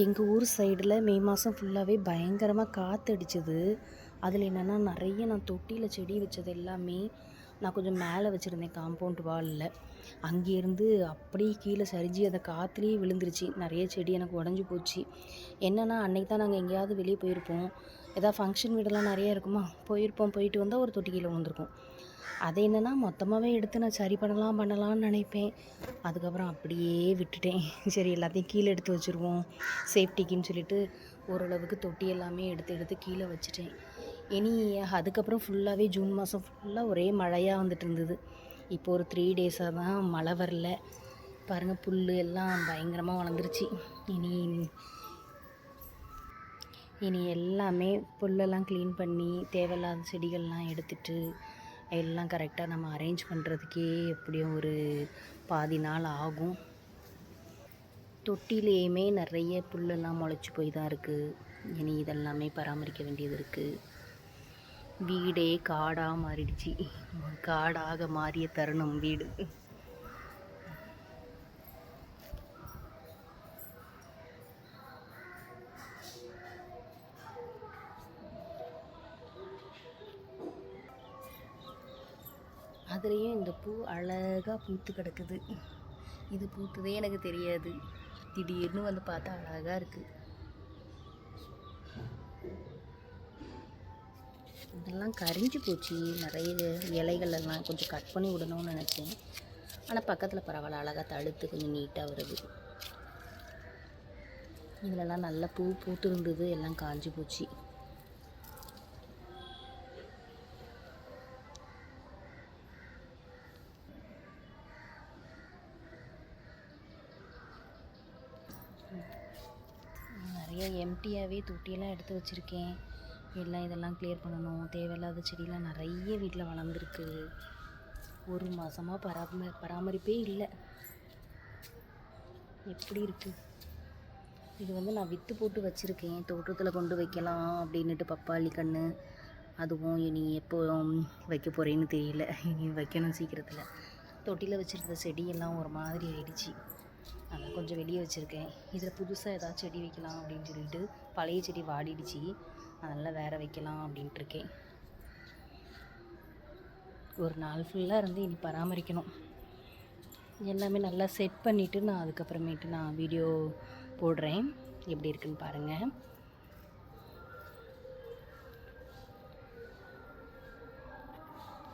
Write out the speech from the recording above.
எங்கள் ஊர் சைடில் மே மாதம் ஃபுல்லாகவே பயங்கரமாக காற்றடிச்சிது. அதில் என்னென்னா நிறைய நான் தொட்டியில் செடி வச்சது எல்லாமே நான் கொஞ்சம் மேலே வச்சுருந்தேன் காம்பவுண்ட் வாலில். அங்கேருந்து அப்படியே கீழே சரிஞ்சு அந்த காற்றுலேயே விழுந்துருச்சு. நிறைய செடி எனக்கு உடஞ்சி போச்சு. என்னென்னா அன்றைக்கி தான் நாங்கள் எங்கேயாவது வெளியே போயிருப்போம், எதாவது ஃபங்க்ஷன் வீடெல்லாம் நிறைய இருக்குமா, போயிட்டு வந்தால் ஒரு தொட்டி கீழே விழுந்திருக்கும். அதை என்னென்னா மொத்தமாகவே எடுத்து நான் சரி பண்ணலான்னு நினைப்பேன். அதுக்கப்புறம் அப்படியே விட்டுட்டேன். சரி எல்லாத்தையும் கீழே எடுத்து வச்சுருவோம் சேஃப்டிக்குன்னு சொல்லிட்டு ஓரளவுக்கு தொட்டி எல்லாமே எடுத்து கீழே வச்சுட்டேன். இனி அதுக்கப்புறம் ஃபுல்லாகவே ஜூன் மாதம் ஃபுல்லாக ஒரே மழையாக வந்துட்டு இருந்தது. இப்போ ஒரு 3 டேஸாக தான் மழை வரல. பாருங்கள், புல் எல்லாம் பயங்கரமாக வளர்ந்துருச்சு. இனி எல்லாமே புல்லெல்லாம் க்ளீன் பண்ணி தேவையில்லாத செடிகள்லாம் எடுத்துட்டு எல்லாம் கரெக்டாக நம்ம அரேஞ்ச் பண்ணுறதுக்கே எப்படியும் ஒரு பாதி நாள் ஆகும். தொட்டிலேயுமே நிறைய புல்லெல்லாம் முளைச்சி போய் தான் இருக்குது. இனி இதெல்லாமே பராமரிக்க வேண்டியது இருக்குது. வீடே காடாக மாறிடுச்சு. காடாக மாறிய தருணம் வீடு. அதுலேயும் இந்த பூ அழகாக பூத்து கிடக்குது. இது பூத்ததே எனக்கு தெரியாது. திடீர்னு வந்து பார்த்தா அழகாக இருக்குது. இதெல்லாம் கரிஞ்சு போச்சு. நிறைய இலைகள் எல்லாம் கொஞ்சம் கட் பண்ணி விடணும்னு நினச்சேன். ஆனால் பக்கத்தில் பரவாயில்ல, அழகாக தழுத்து கொஞ்சம் நீட்டாக வருது. இதிலெல்லாம் நல்ல பூ பூத்து இருந்தது, எல்லாம் காஞ்சி போச்சு. நிறைய எம்டியாகவே தொட்டியெல்லாம் எடுத்து வச்சுருக்கேன். எல்லாம் இதெல்லாம் கிளியர் பண்ணணும். தேவையில்லாத செடியெலாம் நிறைய வீட்டில் வளர்ந்துருக்கு. ஒரு மாதமாக பராமரிப்பே இல்லை. எப்படி இருக்குது இது? நான் விற்று போட்டு வச்சுருக்கேன். தோட்டத்தில் கொண்டு வைக்கலாம் அப்படின்னுட்டு பப்பாளி கன்று. அதுவும் இனி எப்போ வைக்க போகிறேன்னு தெரியல. இனி வைக்கணும் சீக்கிரத்தில். தொட்டியில் வச்சுருந்த செடியெல்லாம் ஒரு மாதிரி ஆயிடுச்சு. அதான் கொஞ்சம் வெளியே வச்சுருக்கேன். இதில் புதுசாக ஏதாவது செடி வைக்கலாம் அப்படின்னு சொல்லிட்டு பழைய செடி வாடிடுச்சு. அதனால் வேறு வைக்கலாம் அப்படின்ட்டு இருக்கேன். ஒரு நாள் ஃபுல்லாக இருந்து இனி பராமரிக்கணும். எல்லாமே நல்லா செட் பண்ணிவிட்டு நான் அதுக்கப்புறமேட்டு நான் வீடியோ போடுறேன். எப்படி இருக்குன்னு பாருங்கள்.